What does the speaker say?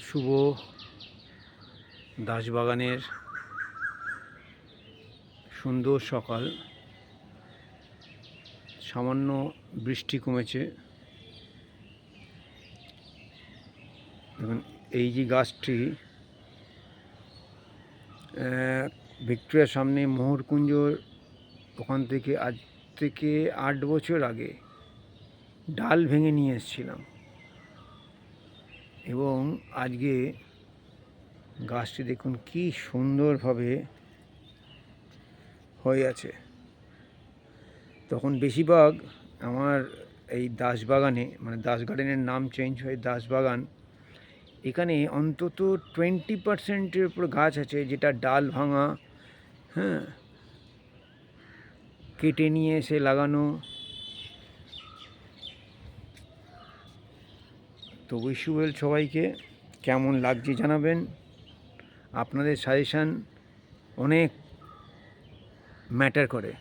শুভ দাসবাগানের সুন্দর সকাল। সামান্য বৃষ্টি কমেছে। দেখুন এই যে গাছটি ভিক্টোরিয়ার সামনে মোহরকুঞ্জর ওখান থেকে আজ থেকে 8 বছর আগে ডাল ভেঙে নিয়ে এসেছিলাম এবং আজকে গাছটি দেখুন কি সুন্দরভাবে হয়ে আছে। তখন বেশিরভাগ আমার এই দাসবাগানে, মানে দাস গার্ডেনের নাম চেঞ্জ হয়ে দাসবাগান, এখানে অন্তত 20%-এর উপর গাছ আছে যেটা ডাল ভাঙা, কেটে নিয়ে এসে লাগানো। তো উইশ ইউ ওয়েল সবাইকে। কেমন লাগছে জানাবেন। আপনাদের সাজেশান অনেক ম্যাটার করে।